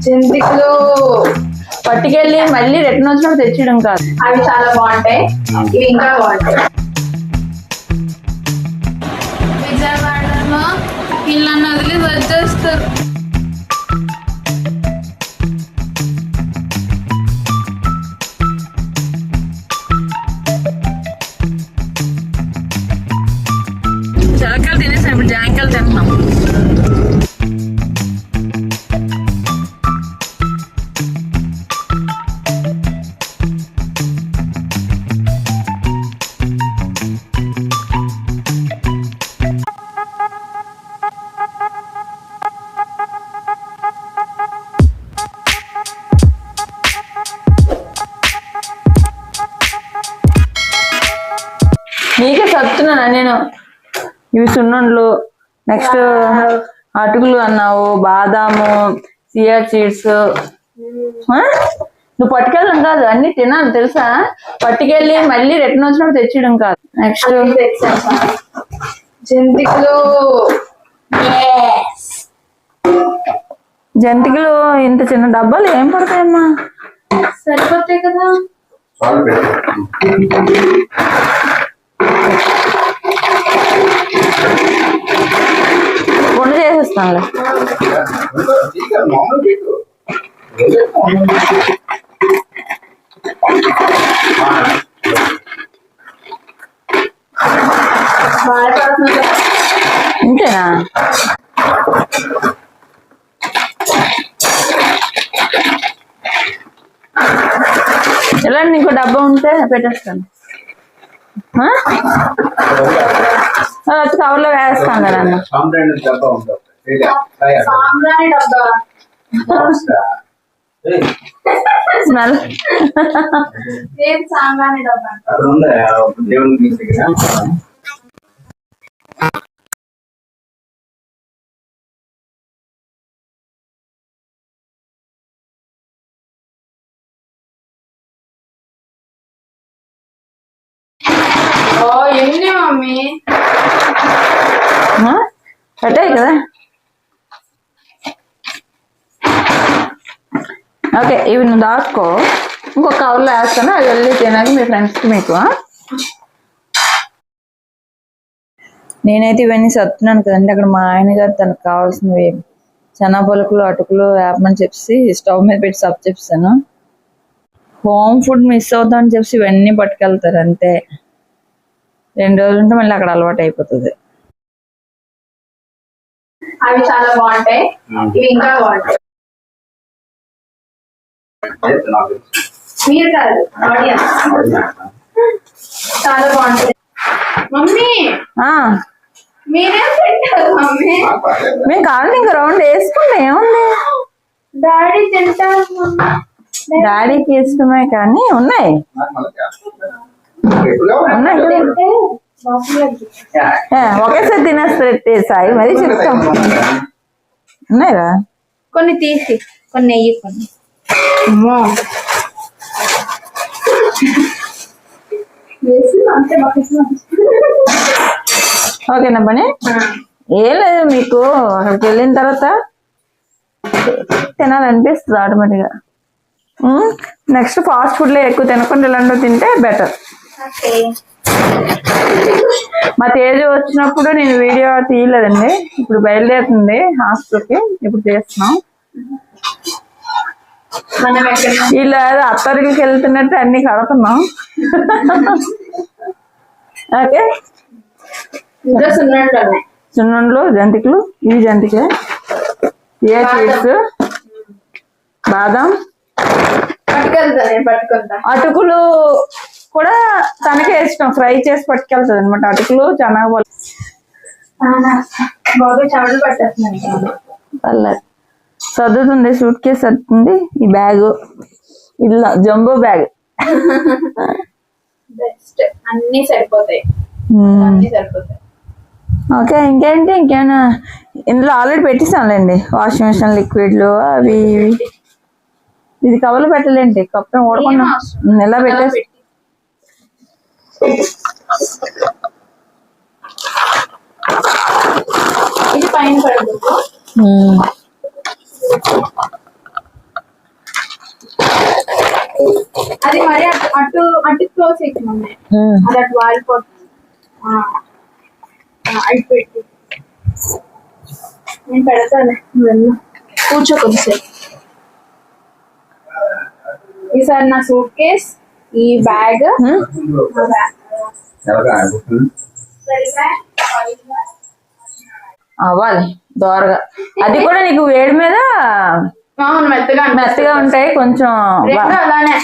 జంతికలు పట్టుకెళ్ళి మళ్ళీ రిటర్న్ వచ్చినప్పుడు తెచ్చడం కాదు. అవి చాలా బాగుంటాయి, ఇవి ఇంకా బాగుంటాయి. విజయవాడలో ఇళ్ళని వదిలి వచ్చేస్తారు. చిలకలు తినేసాం, ఇప్పుడు జాంకాయలు తింటున్నాం. నీకే చెప్తున్నానా నేను. ఇవి సున్నుండ్లు, నెక్స్ట్ అటుకులు అన్నావు, బాదాము, సియా సీడ్స్. నువ్వు పట్టుకెళ్ళడం కాదు, అన్ని తినాలి తెలుసా. పట్టుకెళ్ళి మళ్ళీ రిటర్న్ వచ్చినప్పుడు తెచ్చడం కాదు. నెక్స్ట్ జంతికలు. జంతికలు ఇంత చిన్న డబ్బాలు ఏం పడతాయమ్మా? సరిపోతాయి కదా. గుండు చేసేస్తానులే. ఇంతేనా? ఇలాంటి ఇంకో డబ్బా ఉంటే పెట్టేస్తాను. కవర్లో వేస్తాను కదా అన్న. స్మెల్ ఎన్ని మమ్మీ పెట్టాయి కదా. ఓకే, ఇవి నువ్వు దాచుకో, ఇంకొక కవర్లో వేస్తాను. అది వెళ్ళి తినాక మీ ఫ్రెండ్స్కి మీకు. నేనైతే ఇవన్నీ చెప్తున్నాను కదండి. అక్కడ మా ఆయన గారు తనకు కావాల్సినవి చెనా పలుకులు, అటుకులు వేపమని చెప్పి స్టవ్ మీద పెట్టి సబ్ చెప్పాను. హోమ్ ఫుడ్ మిస్ అవుతామని చెప్పి ఇవన్నీ పట్టుకెళ్తారు అంతే. 2 రోజులు ఉంటే మళ్ళీ అక్కడ అలవాటు అయిపోతుంది. అవి చాలా బాగుంటాయి, ఇవి ఇంకా బాగుంటాయి. మీరు కాదు, చాలా బాగుంటాయి. మమ్మీ మీరేం తింటారు మమ్మీ? మేము కావాలి ఇంకా రౌండ్ వేసుకుంటే ఏముంది. డాడీ తింటారు. డాడీకి ఇష్టమే కానీ ఉన్నాయి. ఒకేసారి తినేస్తే సాయి మరి చెప్తాం. ఉన్నాయిరా కొన్ని తీసి కొన్ని నెయ్యి కొన్ని. ఓకేనా పని ఏం లేదు. మీకు అక్కడికి వెళ్ళిన తర్వాత తినాలనిపిస్తుంది ఆటోమేటిక్గా. నెక్స్ట్ ఫాస్ట్ ఫుడ్లో ఎక్కువ తినకుండా ఇలాంటివి తింటే బెటర్. మా తేజ వచ్చినప్పుడు నేను వీడియో తీయలేదండి. ఇప్పుడు బయలుదేరుతుంది హాస్టల్కి, ఇప్పుడు చేస్తున్నాం. వీళ్ళు అత్తరికి వెళ్తున్నట్టు అన్ని కడుతున్నాం. ఓకే, సున్నుండ్లు, జంతికలు. ఇవి జంతికే, ఏ చీడ్స్, బాదం, అటుకులు కూడా తనకే ఇష్టం. ఫ్రై చేసి పట్టుకెళ్తుంది అనమాట. అటుకులు శనగపప్పు. పర్లేదు, సర్దుతుంది. Suit case సర్దుతుంది. ఈ బ్యాగ్ ఇలా జంబో బ్యాగ్. అన్ని సరిపోతాయి. ఓకే, ఇంకేంటి? ఇంకేమైనా ఇందులో ఆల్రెడీ పెట్టేసానులేండి. వాషింగ్ మిషన్ లిక్విడ్లు అవి ఇవి. ఇది కవర్లు పెట్టలేండి, కప్ప ఓడకుండా ఎలా పెట్టేసి. ఇది పైన పడదు. అది మరి అటు అటు క్లోజ్ అవుతుంది అది అటు వాడిపోతుంది. అటు పెట్టి నేను పెడతాను, వెళ్ళు కూర్చో కొద్దిసేపు. ఈసారి నా సూట్ కేస్, ఈ బ్యాగ్, అవ్వాలి దోరగా. అది కూడా నీకు వేడి మీద మెత్తగా మెత్తగా ఉంటాయి కొంచెం. అలానే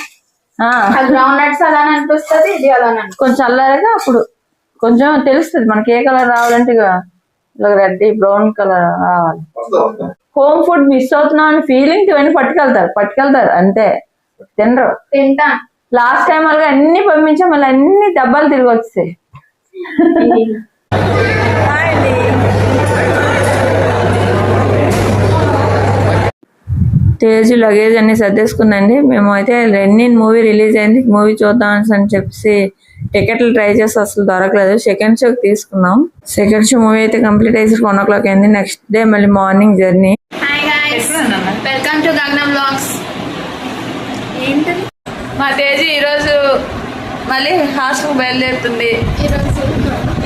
గ్రౌండ్ నట్స్ అలానే అనిపిస్తుంది, ఇది అలానే కొంచెం చల్లారగా అప్పుడు కొంచెం తెలుస్తుంది మనకి ఏ కలర్ రావాలంటే ఇలా రెడ్ బ్రౌన్ కలర్ రావాలి. హోమ్ ఫుడ్ మిస్ అవుతున్నాం అని ఫీలింగ్ ఇవన్నీ పట్టుకెళ్తారు అంతే, తినరు. తింటాం. లాస్ట్ టైం అలాగే అన్ని పంపించాం, మళ్ళీ అన్ని డబ్బాలు తిరిగి వచ్చాయి. తేజు లగేజ్ అన్ని సర్దేసుకుందండి. మేము అయితే రెన్నిన్ మూవీ రిలీజ్ అయింది, మూవీ చూద్దాం అని చెప్పి టికెట్లు ట్రై చేసి అసలు దొరకలేదు. సెకండ్ షోకి తీసుకున్నాం. సెకండ్ షో మూవీ అయితే కంప్లీట్ అయ్యి 1 o'clock అయింది. నెక్స్ట్ డే మళ్ళీ morning journey. Welcome to Gangam vlogs. ఏంటది మా తేజు ఈరోజు మళ్ళీ హాస్టల్కి బయలుదేరుతుంది.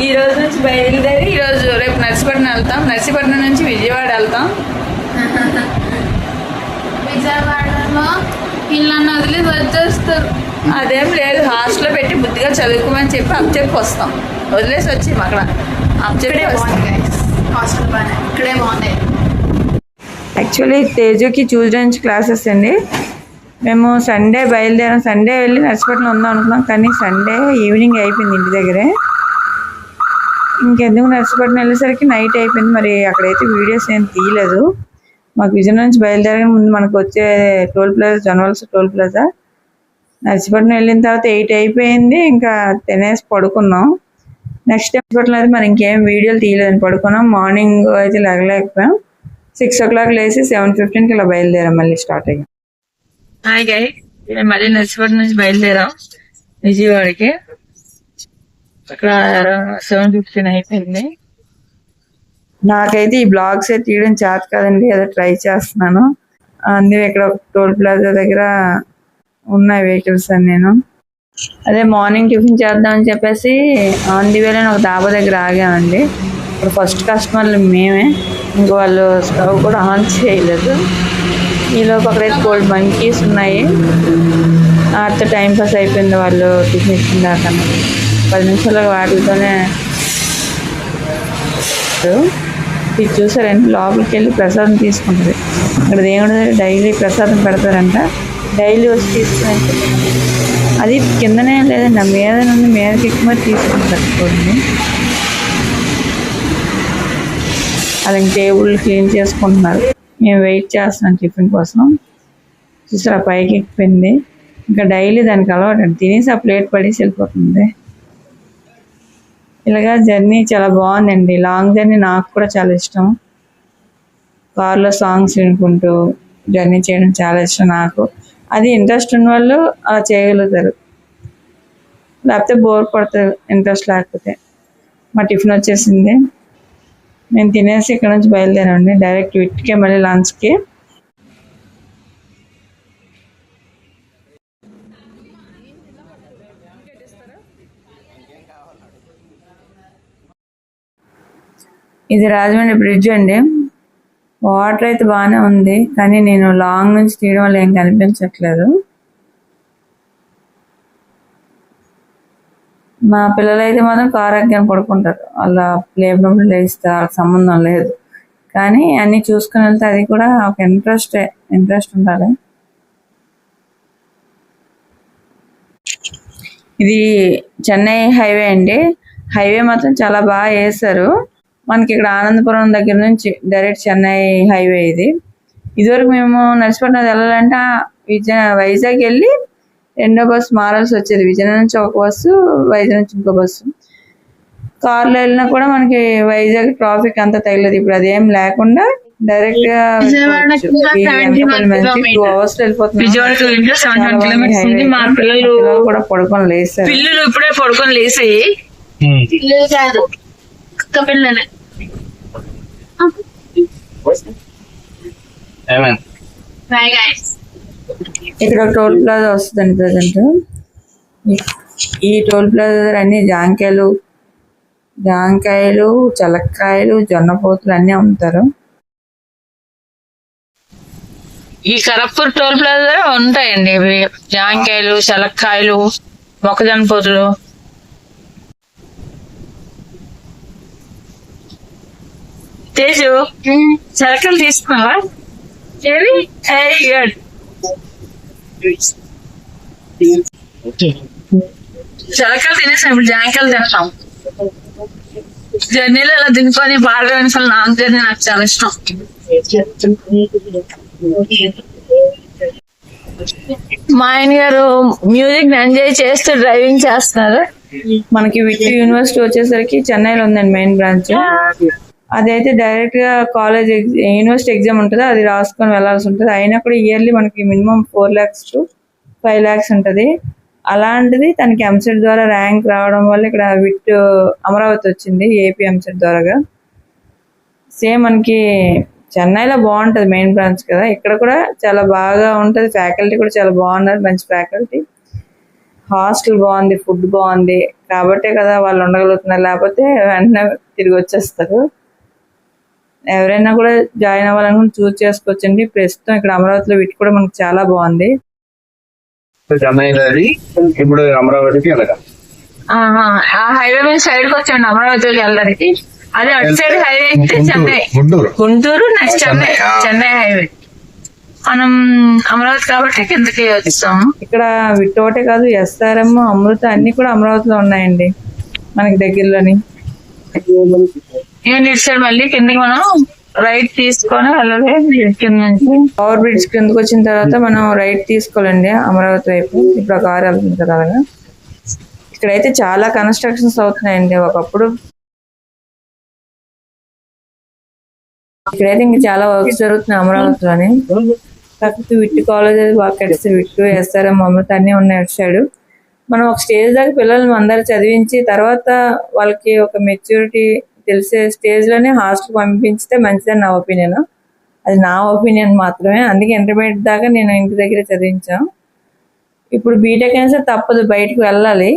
ఈ రోజు నుంచి బయలుదేరి ఈరోజు రేపు నర్సీపట్నం వెళ్తాం. నర్సీపట్నం నుంచి విజయవాడ వెళ్తాం. విజయవాడలో పిల్లల్ని వదిలి వచ్చేస్తారు. అదేం లేదు, హాస్టల్లో పెట్టి బుద్ధిగా చదువుకోమని చెప్పి అప్పచెప్పి వస్తాం. వదిలేసి వచ్చి అక్కడ అప్పచెప్పి హాస్టల్ బాగా ఇక్కడే బాగున్నాయి. యాక్చువల్లీ తేజుకి ట్యూస్డే నుంచి క్లాసెస్ అండి. మేము సండే బయలుదేరాం. సండే వెళ్ళి నర్సీపట్నం ఉందాం అనుకున్నాం, కానీ సండే ఈవినింగ్ అయిపోయింది ఇంటి దగ్గరే. ఇంకెందుకు నర్సీపట్నం వెళ్ళేసరికి నైట్ అయిపోయింది. మరి అక్కడైతే వీడియోస్ ఏం తీయలేదు. మాకు విజయనగరం నుంచి బయలుదేరగా ముందు మనకు వచ్చే టోల్ ప్లాజా, జనవల్స్ టోల్ ప్లాజా. నర్సీపట్నం వెళ్ళిన తర్వాత 8 అయిపోయింది. ఇంకా తినేసి పడుకున్నాం. నెక్స్ట్ టైం నర్సీపట్నం అయితే మరి ఇంకేం వీడియోలు తీయలేదని పడుకున్నాం. మార్నింగ్ అయితే లేకపోయాం. 6 o'clock లేసి 7:15కి ఇలా బయలుదేరాం, మళ్ళీ స్టార్ట్ అయ్యాం. హాయ్ గై, మళ్ళీ నర్సీపట్నం నుంచి బయలుదేరాం విజయవాడకి. అక్కడ 7:15 అయిపోయింది. నాకైతే ఈ బ్లాగ్స్ అయితే తీయడం చేత కాదండి, ఏదో ట్రై చేస్తున్నాను. అందుకే ఇక్కడ టోల్ ప్లాజా దగ్గర ఉన్నాయి వెహికల్స్ అని నేను అదే మార్నింగ్ టిఫిన్ చేద్దామని చెప్పేసి ఆన్ ది వేలో ఒక డాబా దగ్గర ఆగామండి. ఇప్పుడు ఫస్ట్ కస్టమర్లు మేమే, ఇంక వాళ్ళు స్టవ్ కూడా ఆన్ చేయలేదు. ఈలోపు అక్కడైతే కోల్డ్ మంకీస్ ఉన్నాయి. వాటితో టైం పాస్ అయిపోయింది. వాళ్ళు టిఫిన్ ఇచ్చిన దాకా 10 నిమిషాలు వాటితోనే. ఇది చూసారండి, లోపలికి వెళ్ళి ప్రసాదం తీసుకుంటుంది. ఇక్కడ దేవుడి డైలీ ప్రసాదం పెడతారంట, డైలీ వచ్చి తీసుకుని. అది కిందనే లేదండి, ఆ మీద నుండి మీదకి ఎక్కువ మరి తీసుకుంటారు చూడండి. అది టేబుల్ క్లీన్ చేసుకుంటున్నారు. మేము వెయిట్ చేస్తున్నాం టిఫిన్ కోసం. చూసారు ఆ పైకి ఎక్కిపోయింది. ఇంకా డైలీ దానికి అలవాటు, తినేసి ఆ ప్లేట్ పడేసి వెళ్ళిపోతుంది. ఇలాగా జర్నీ చాలా బాగుందండి. లాంగ్ జర్నీ నాకు కూడా చాలా ఇష్టం. కార్లో సాంగ్స్ వినుకుంటూ జర్నీ చేయడం చాలా ఇష్టం నాకు. అది ఇంట్రెస్ట్ ఉన్న వాళ్ళు అలా చేయగలుగుతారు, లేకపోతే బోర్ పడుతుంది ఇంట్రెస్ట్ లేకపోతే. మా టిఫిన్ వచ్చేసింది, మేము తినేసి ఇక్కడ నుంచి బయలుదేరామండి. డైరెక్ట్ వీటికే మళ్ళీ లంచ్కి. ఇది రాజమండ్రి బ్రిడ్జ్ అండి. వాటర్ అయితే బాగానే ఉంది, కానీ నేను లాంగ్ నుంచి తీయడం వల్ల ఏం కనిపించట్లేదు. మా పిల్లలు అయితే మాత్రం కారు ఎక్కాని పడుకుంటారు, అలా లేపినప్పుడు లేస్తే వాళ్ళకి సంబంధం లేదు. కానీ అన్నీ చూసుకుని వెళ్తే అది కూడా ఒక ఇంట్రెస్ట్ ఉండాలి. ఇది చెన్నై హైవే అండి. హైవే మాత్రం చాలా బాగా వేశారు. మనకి ఇక్కడ ఆనందపురం దగ్గర నుంచి డైరెక్ట్ చెన్నై హైవే ఇది. ఇదివరకు మేము నర్సీపట్నం వెళ్ళాలంటే వైజాగ్ వెళ్ళి 2వ బస్సు మారాల్సి వచ్చేది. విజయనగరం నుంచి ఒక బస్సు, వైజాగ్ నుంచి ఇంకో బస్సు. కార్లో వెళ్ళినా కూడా మనకి వైజాగ్ ట్రాఫిక్ అంతా తగలేదు. ఇప్పుడు అదేం లేకుండా డైరెక్ట్ గా 2 hours వెళ్ళిపోతున్నాం. కూడా పడుకొని లేసారు. పిల్లలు ఇప్పుడే పడుకొని లేసాయి. Bye guys. ఇక్కడ ఒక టోల్ ప్లాజా వస్తుందండి ప్రజెంట్. ఈ టోల్ ప్లాజా దగ్గర అన్ని జాంకాయలు, చలక్కాయలు, జొన్నపోతులు అన్నీ అమ్ముతారు. ఈ కరప్పూర్ టోల్ ప్లాజా ఉంటాయండి ఇవి జాంకాయలు, చలక్కాయలు, మొక్కజొన్న పొతులు. తేజు చలకలు తీసుకున్నావా? ఏవి? చలకలు తినేసాం, ఇప్పుడు జాంకాయలు తింటాం. జర్నీలో ఇలా తినుకొని బాగా వెనకాల నాకు జర్నీ నాకు చాలా ఇష్టం. మా ఆయన గారు మ్యూజిక్ ఎంజాయ్ చేస్తూ డ్రైవింగ్ చేస్తున్నారు. మనకి విట్ యూనివర్సిటీ వచ్చేసరికి చెన్నైలో ఉందండి మెయిన్ బ్రాంచ్. అదైతే డైరెక్ట్ గా కాలేజ్ యూనివర్సిటీ ఎగ్జామ్ ఉంటుంది, అది రాసుకొని వెళ్లాల్సి ఉంటుంది. అయినా కూడా ఇయర్లీ మనకి మినిమం 4 lakhs to 5 lakhs ఉంటుంది. అలాంటిది తనకి ఎంసెట్ ద్వారా ర్యాంక్ రావడం వల్ల ఇక్కడ విట్ అమరావతి వచ్చింది, ఏపీ ఎంసెట్ ద్వారాగా. సేమ్ మనకి చెన్నైలో బాగుంటుంది మెయిన్ బ్రాంచ్ కదా, ఇక్కడ కూడా చాలా బాగా ఉంటుంది. ఫ్యాకల్టీ కూడా చాలా బాగున్నారు, మంచి ఫ్యాకల్టీ. హాస్టల్ బాగుంది, ఫుడ్ బాగుంది, కాబట్టే కదా వాళ్ళు ఉండగలుగుతున్నారు. లేకపోతే వెంటనే తిరిగి వచ్చేస్తారు. ఎవరైనా కూడా జాయిన్ అవ్వాలనుకుని చూస్ చేసుకోవచ్చండి. ప్రస్తుతం ఇక్కడ అమరావతిలో విట్ కూడా మనకు చాలా బాగుంది. ఇప్పుడు అమరావతికి ఆ హైవే మీద సైడ్ కి వచ్చాండి అమరావతికి వెళ్ళడానికి. అదే అటు సైడ్ హైవే అయితే చెన్నై, గుంటూరు, నెక్స్ట్ చెన్నై హైవే. మనం అమరావతి కాబట్టి కిందకి వచ్చాం. ఇక్కడ విట్ ఒకటే కాదు, ఎస్ఆర్ఎం, అమృత అన్ని కూడా అమరావతిలో ఉన్నాయండి మనకి దగ్గరలోని. ఇటు సైడ్ మళ్ళీ కిందకి మనం రైట్ తీసుకొని వెళ్ళాలి. కింద నుంచి పవర్ బ్రిడ్జ్ కిందకి వచ్చిన తర్వాత మనం రైట్ తీసుకోవాలండి అమరావతి వైపు. ఇప్పుడు ఆ కారు వెళ్తుంది కదా అలాగా. ఇక్కడైతే చాలా కన్స్ట్రక్షన్స్ అవుతున్నాయండి. ఒకప్పుడు ఇక్కడైతే ఇంకా చాలా వర్క్స్ జరుగుతున్నాయి అమరావతిలోని. కాకపోతే విట్ కాలేజ్ బాగా కట్టిస్తే విట్, ఎస్ఆర్ఎం, అమృత అన్ని ఉన్నాయి అటు సైడ్. మనం ఒక స్టేజ్ దాకా పిల్లల్ని అందరూ చదివించి తర్వాత వాళ్ళకి ఒక మెచ్యూరిటీ తెలిసే స్టేజ్ లోనే హాస్టల్ పంపించితే మంచిదని నా ఒపీనియన్. అది నా ఒపీనియన్ మాత్రమే. అందుకే ఇంటర్మీడియట్ దాకా నేను ఇంటి దగ్గర చదివించాను. ఇప్పుడు బీటెక్ అయినా సరే తప్పదు, బయటకు వెళ్ళాలి.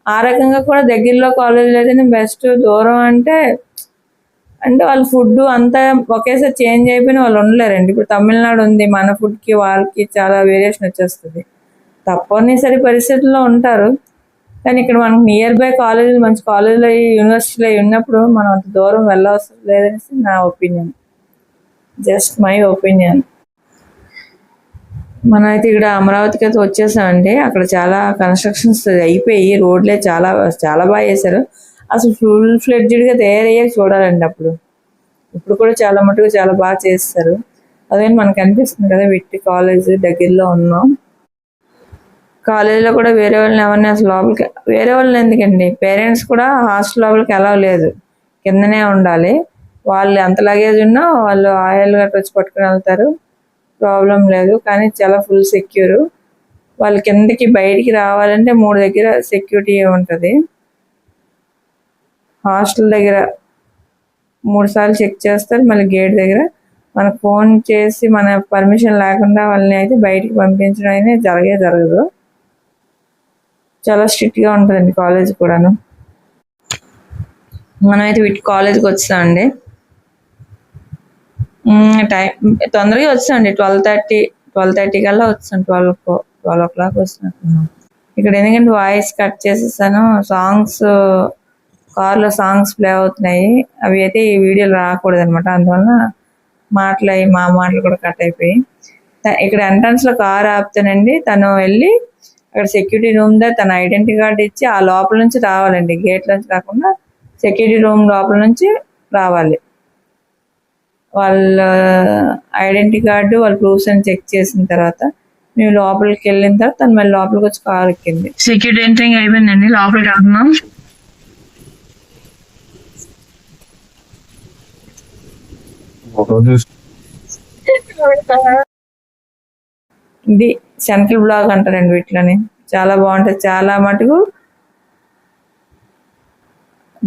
ఆ రకంగా కూడా దగ్గరలో కాలేజీలో అయితేనే బెస్ట్. దూరం అంటే వాళ్ళ ఫుడ్ అంతా ఒకేసారి చేంజ్ అయిపోయిన వాళ్ళు ఉండలేరండి. ఇప్పుడు తమిళనాడు ఉంది, మన ఫుడ్కి వాళ్ళకి చాలా వేరియేషన్ వచ్చేస్తుంది. తప్పనిసరి పరిస్థితుల్లో ఉంటారు, కానీ ఇక్కడ మనకు నియర్ బై కాలేజీలు, మంచి కాలేజీలో, యూనివర్సిటీలో ఉన్నప్పుడు మనం అంత దూరం వెళ్ళవసరం లేదనేసి నా ఒపీనియన్, జస్ట్ మై ఒపీనియన్. మనం అయితే ఇక్కడ అమరావతికి అయితే వచ్చేసామండి. అక్కడ చాలా కన్స్ట్రక్షన్స్ అయిపోయి రోడ్లే చాలా చాలా బాగా చేశారు. అసలు ఫుల్ ఫ్లెడ్జ్డ్గా తయారయ్యాక చూడాలండి అప్పుడు. ఇప్పుడు కూడా చాలా మటుకు చాలా బాగా చేస్తారు. అదే మనకు అనిపిస్తుంది కదా విట్ కాలేజ్ దగ్గరలో ఉన్నాం. కాలేజీలో కూడా వేరే వాళ్ళని ఎవరిని అసలు లోపలికి, వేరే వాళ్ళని ఎందుకండి, పేరెంట్స్ కూడా హాస్టల్ లోపలికి ఎలా లేదు, కిందనే ఉండాలి. వాళ్ళు ఎంత లగేజ్ ఉన్నా వాళ్ళు ఆయిల్ గట్రా వచ్చి పట్టుకుని వెళ్తారు, ప్రాబ్లం లేదు. కానీ చాలా ఫుల్ సెక్యూర్. వాళ్ళు కిందకి బయటికి రావాలంటే 3 దగ్గర సెక్యూరిటీ ఉంటుంది. హాస్టల్ దగ్గర 3 సార్లు చెక్ చేస్తారు. మళ్ళీ గేట్ దగ్గర మనకు ఫోన్ చేసి మన పర్మిషన్ లేకుండా వాళ్ళని అయితే బయటికి పంపించడం అనేది జరగదు. చాలా స్ట్రిక్ట్గా ఉంటుందండి కాలేజ్ కూడాను. మనమైతే వీటి కాలేజ్కి వచ్చామండి. టైం తొందరగా వచ్చామండి. 12:30 కల్లా వచ్చాను. 12 o'clock వచ్చినట్టున్నాం. ఇక్కడ ఎందుకంటే వాయిస్ కట్ చేసేసాను. సాంగ్స్ కార్లో సాంగ్స్ ప్లే అవుతున్నాయి, అవి అయితే ఈ వీడియోలో రాకూడదు అనమాట. అందువల్ల మా మాటలు కూడా కట్ అయిపోయి. ఇక్కడ ఎంట్రన్స్ లో కార్ ఆపుతానండి. తను వెళ్ళి అక్కడ సెక్యూరిటీ రూమ్ దగ్గర తన ఐడెంటిటీ కార్డు ఇచ్చి ఆ లోపల నుంచి రావాలండి. గేట్ నుంచి కాకుండా సెక్యూరిటీ రూమ్ లోపల నుంచి రావాలి. వాళ్ళ ఐడెంటిటీ కార్డు, వాళ్ళ ప్రూఫ్స్ అని చెక్ చేసిన తర్వాత మేము లోపలికి వెళ్ళిన తర్వాత తను మళ్ళీ లోపలికి వచ్చి కార్ ఎక్కింది. సెక్యూరిటీ ఎంట్రింగ్ అయిపోయిందండి, లోపలికి వెళ్తున్నాం. ఇది సెంట్రల్ బ్లాక్ అంటారండి వీటిలోని. చాలా బాగుంటుంది. చాలా మటుకు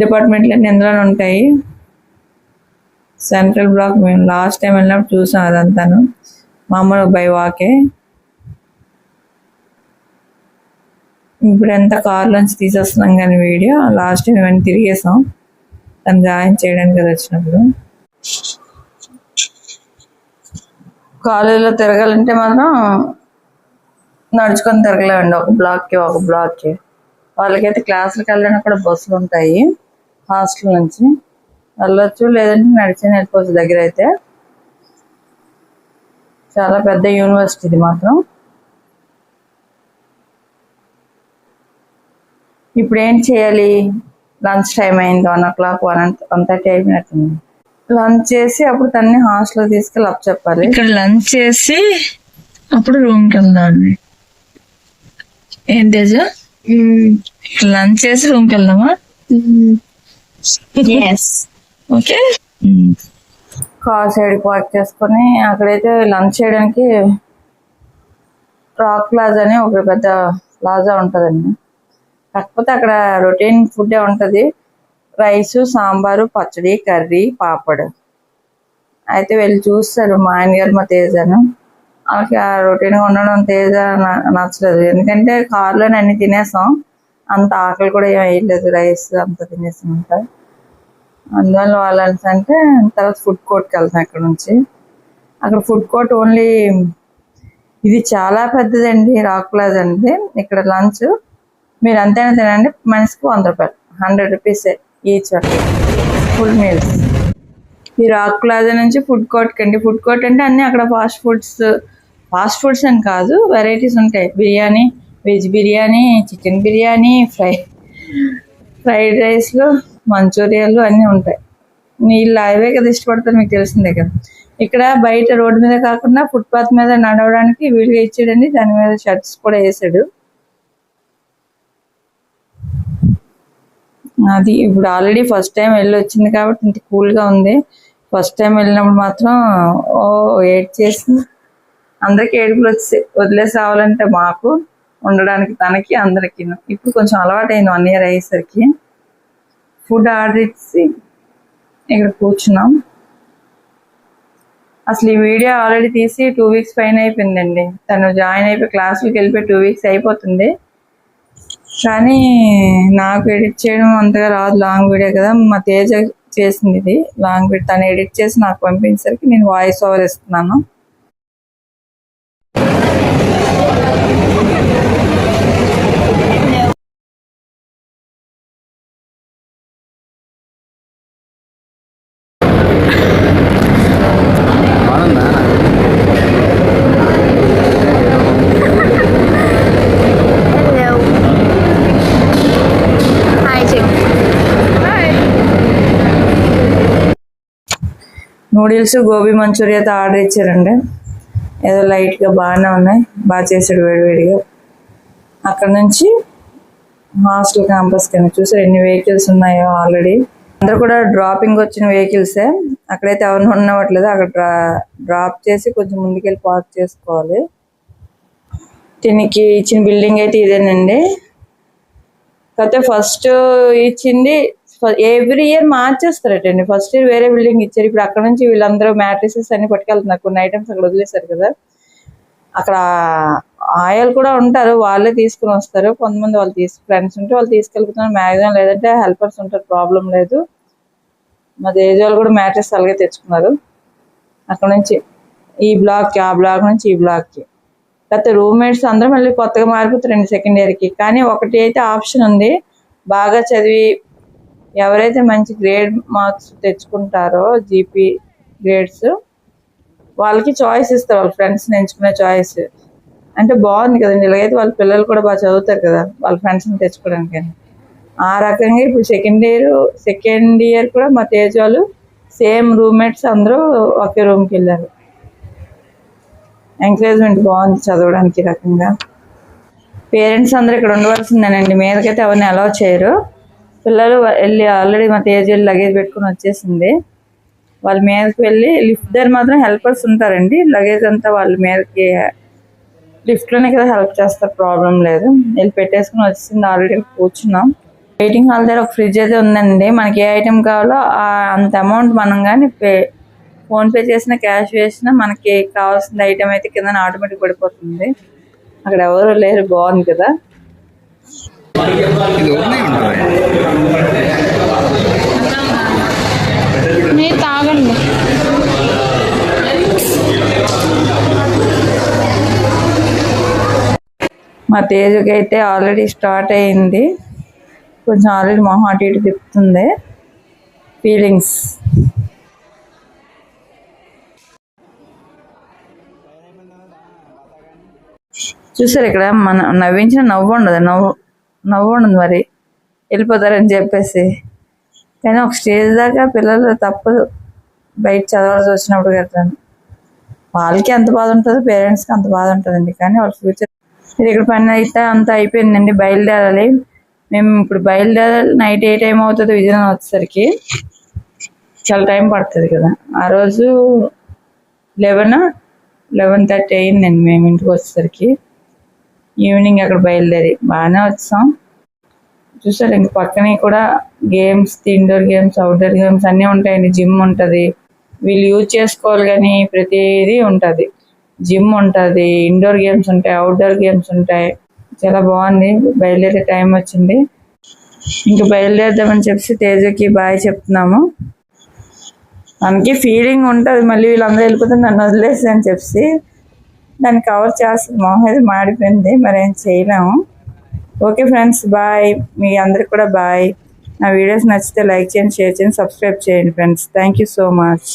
డిపార్ట్మెంట్లన్నీ ఇందులోనే ఉంటాయి. సెంట్రల్ బ్లాక్ మేము లాస్ట్ టైం వెళ్ళినప్పుడు చూసాం అదంతాను. మామూలు బై వాకే. ఇప్పుడు ఎంత కార్లోంచి తీసేస్తున్నాం కానీ వీడియో లాస్ట్ టైం ఇవన్నీ తిరిగేసాం తను జాయిన్ చేయడానికి కదా వచ్చినప్పుడు. కాలేజీలో తిరగాలంటే మాత్రం నడుచుకొని తిరగలేమండి, ఒక బ్లాక్కి. వాళ్ళకైతే క్లాసులకు వెళ్ళడానికి కూడా బస్సులు ఉంటాయి, హాస్టల్ నుంచి వెళ్ళొచ్చు, లేదంటే నడిచి వెళ్ళిపోవచ్చు. దగ్గర అయితే చాలా పెద్ద యూనివర్సిటీ ఇది మాత్రం. ఇప్పుడు ఏం చేయాలి, లంచ్ టైం అయింది, 1 o'clock 1:30 అయిపోయినట్టుంది. లంచ్ చేసి అప్పుడు తన్ని హాస్టల్ తీసుకెళ్ళి అప్ చెప్పాలి. ఇక్కడ లంచ్ చేసి అప్పుడు రూమ్కి వెళ్దాం. ఏం తేజ, లంచ్ చేసి రూమ్కి వెళ్దామా? ఓకే. కార్ సైడ్ పార్క్ చేసుకొని అక్కడైతే లంచ్ చేయడానికి రాక్ ప్లాజా అని ఒక పెద్ద ప్లాజా ఉంటుందండి. కాకపోతే అక్కడ రొటీన్ ఫుడ్ ఉంటుంది, రైస్, సాంబారు, పచ్చడి, కర్రీ, పాపడ్. అయితే వెళ్ళి చూస్తారు మా ఆయన గారు, మా తేజను. వాళ్ళకి ఆ రొటీన్గా ఉండడం తేజ నచ్చలేదు, ఎందుకంటే కార్లోనే అన్ని తినేసాం, అంత ఆకలి కూడా ఏం వేయలేదు, రైస్ అంతా తినేసాం అంతా. అందువల్ల వాళ్ళు అంటే తర్వాత ఫుడ్ కోర్ట్కి వెళ్తాం. ఇక్కడ నుంచి అక్కడ ఫుడ్ కోర్ట్ ఓన్లీ ఇది చాలా పెద్దదండి, రాక్ ప్లాజా అనేది. ఇక్కడ లంచ్ మీరు అంతైనా తినండి, మనిషికి 100 రూపాయలు, 100 rupees ఈచ్ ఫుల్ మీల్స్. ఈ రాక్ ప్లాజా నుంచి ఫుడ్ కోర్ట్కి అండి. ఫుడ్ కోర్ట్ అంటే అన్నీ అక్కడ ఫాస్ట్ ఫుడ్స్ అని కాదు, వెరైటీస్ ఉంటాయి. Biryani, veg biryani, chicken biryani, fried రైస్లు, మంచూరియాలు అన్నీ ఉంటాయి. వీళ్ళు అవే కదా ఇష్టపడతారు, మీకు తెలిసిందే కదా. ఇక్కడ బయట రోడ్డు మీద కాకుండా ఫుట్పాత్ మీద నడవడానికి వీలుగా ఇచ్చాడండి, దాని మీద షర్ట్స్ కూడా వేసాడు. అది ఇప్పుడు ఆల్రెడీ ఫస్ట్ టైం వెళ్ళి వచ్చింది కాబట్టి ఇంత కూల్గా ఉంది. ఫస్ట్ టైం వెళ్ళినప్పుడు మాత్రం ఏడ్ చేసి అందరికి ఏడుపులు వచ్చాయి, వదిలేసి రావాలంటే మాకు ఉండడానికి, తనకి, అందరికి. ఇప్పుడు కొంచెం అలవాటు అయింది 1 year అయ్యేసరికి. ఫుడ్ ఆర్డర్ ఇచ్చి ఇక్కడ కూర్చున్నాం. అసలు ఈ వీడియో ఆల్రెడీ తీసి 2 weeks పైన అయిపోయిందండి. తను జాయిన్ అయిపోయి క్లాసులకు వెళ్ళిపోయి 2 weeks అయిపోతుంది. కానీ నాకు ఎడిట్ చేయడం అంతగా రాదు, లాంగ్ వీడియో కదా. మా తేజ చేసింది ఇది లాంగ్ వీడియో, తను ఎడిట్ చేసి నాకు పంపించేసరికి నేను వాయిస్ ఓవర్ ఇస్తున్నాను. నూడిల్స్, గోబీ మంచూరియాతో ఆర్డర్ ఇచ్చారండి. ఏదో లైట్గా బాగానే ఉన్నాయి, బాగా చేసాడు వేడివేడిగా. అక్కడ నుంచి హాస్టల్ క్యాంపస్ కింద చూసారు ఎన్ని వెహికల్స్ ఉన్నాయో. ఆల్రెడీ అందరూ కూడా డ్రాపింగ్ వచ్చిన వెహికల్సే. అక్కడైతే ఎవరిని ఉండవట్లేదు, అక్కడ డ్రాప్ చేసి కొంచెం ముందుకెళ్ళి పార్క్ చేసుకోవాలి. దీనికి ఇచ్చిన బిల్డింగ్ అయితే ఇదేనండి. కాకపోతే ఫస్ట్ ఇచ్చింది ఎవ్రీ ఇయర్ మార్చేస్తారటండి. ఫస్ట్ ఇయర్ వేరే బిల్డింగ్ ఇచ్చారు, ఇప్పుడు అక్కడ నుంచి వీళ్ళందరూ మ్యాట్రిసెస్ అన్ని పట్టుకెళ్తున్నారు. కొన్ని ఐటమ్స్ అక్కడ వదిలేశారు కదా, అక్కడ ఆయలు కూడా ఉంటారు, వాళ్ళే తీసుకుని వస్తారు. కొంతమంది వాళ్ళు ఫ్రెండ్స్ ఉంటే వాళ్ళు తీసుకెళ్తున్నారు మ్యాక్సిమం, లేదంటే హెల్పర్స్ ఉంటారు, ప్రాబ్లం లేదు. మా ఏజ్ వాళ్ళు కూడా మ్యాట్రెస్ అలాగే తెచ్చుకున్నారు. అక్కడ నుంచి ఈ బ్లాక్కి, ఆ బ్లాక్ నుంచి ఈ బ్లాక్కి. కాకపోతే రూమ్మేట్స్ అందరూ మళ్ళీ కొత్తగా మారిపోతారండి 2nd yearకి. కానీ ఒకటి అయితే ఆప్షన్ ఉంది, బాగా చదివి ఎవరైతే మంచి గ్రేడ్ మార్క్స్ తెచ్చుకుంటారో, జీపీ గ్రేడ్స్, వాళ్ళకి చాయిస్ ఇస్తారు, వాళ్ళ ఫ్రెండ్స్ని ఎంచుకునే చాయిస్. అంటే బాగుంది కదండి, ఇలాగైతే వాళ్ళ పిల్లలు కూడా బాగా చదువుతారు కదా వాళ్ళ ఫ్రెండ్స్ని తెచ్చుకోవడానికి. ఆ రకంగా ఇప్పుడు సెకండ్ ఇయర్ కూడా మా తేజ్ వాళ్ళు సేమ్ రూమ్మేట్స్ అందరూ ఒకే రూమ్కి వెళ్ళారు. ఎంకరేజ్మెంట్ బాగుంది చదవడానికి. రకంగా పేరెంట్స్ అందరూ ఇక్కడ ఉండవలసిందేనండి, మీదకైతే ఎవరిని అలౌ చేయరు. పిల్లలు వెళ్ళి ఆల్రెడీ మా తేజ్ వెళ్ళి లగేజ్ పెట్టుకుని వచ్చేసింది. వాళ్ళ మీదకి వెళ్ళి లిఫ్ట్ దగ్గర మాత్రం హెల్పర్స్ ఉంటారండి, లగేజ్ అంతా వాళ్ళ మీదకి లిఫ్ట్లోనే కదా హెల్ప్ చేస్తారు, ప్రాబ్లం లేదు. వెళ్ళి పెట్టేసుకుని వచ్చింది. ఆల్రెడీ కూర్చున్నాం. వెయిటింగ్ హాల్ దగ్గర ఒక ఫ్రిడ్జ్ అయితే ఉందండి. మనకి ఏ ఐటెం కావాలో అంత అమౌంట్ మనం కానీ ఫోన్పే చేసినా, క్యాష్ వేసినా మనకి కావాల్సిన ఐటెం అయితే కింద ఆటోమేటిక్ పడిపోతుంది. అక్కడ ఎవరు లేరు, బాగుంది కదా. ఇది ఓపెన్ ఉంటుంది. మీరు తాగండి. మా తేజుకి అయితే ఆల్రెడీ స్టార్ట్ అయింది, కొంచెం ఆల్రెడీ మొహం అటు ఇటు తిప్పుతుంది. ఫీలింగ్స్ చూసారు ఇక్కడ మన నవ్వించిన నవ్వు ఉండదు మరి వెళ్ళిపోతారని చెప్పేసి. కానీ ఒక స్టేజ్ దాకా పిల్లలు తప్పదు బయట చదవాల్సి వచ్చినప్పుడు కదా, వాళ్ళకి ఎంత బాధ ఉంటుందో పేరెంట్స్కి అంత బాధ ఉంటుందండి. కానీ వాళ్ళ ఫ్యూచర్ ఇది ఇక్కడ పని అయితే అంతా అయిపోయిందండి, బయలుదేరాలి. మేము ఇప్పుడు బయలుదేరాలి. నైట్ ఏ టైం అవుతుంది విజయనగరం వచ్చేసరికి? చాలా టైం పడుతుంది కదా. ఆ రోజు 11:30 అయిందండి మేము ఇంటికి వచ్చేసరికి. ఈవినింగ్ అక్కడ బయలుదేరి బాగానే వచ్చాం. చూసారు ఇంక పక్కనే కూడా games, indoor games, outdoor games అన్నీ ఉంటాయండి. జిమ్ ఉంటుంది, వీళ్ళు యూజ్ చేసుకోవాలి కానీ ప్రతిదీ ఉంటుంది. జిమ్ ఉంటుంది, ఇండోర్ గేమ్స్ ఉంటాయి, అవుట్డోర్ గేమ్స్ ఉంటాయి. చాలా బాగుంది. బయలుదేరే టైం వచ్చింది, ఇంక బయలుదేరదామని చెప్పి తేజకి బాయ్ చెప్తున్నాము. మనకి ఫీలింగ్ ఉంటుంది మళ్ళీ వీళ్ళందరూ వెళ్ళిపోతే నన్ను వదిలేసి అని చెప్పి దాన్ని కవర్ చేస్తుంది. మొహం అయితే మాడిపోయింది, మరేం చేయలేము. Okay friends, bye. మీ అందరికి కూడా బాయ్. నా వీడియోస్ నచ్చితే లైక్ చేయండి, షేర్ చేయండి, సబ్స్క్రైబ్ చేయండి friends. Thank you so much.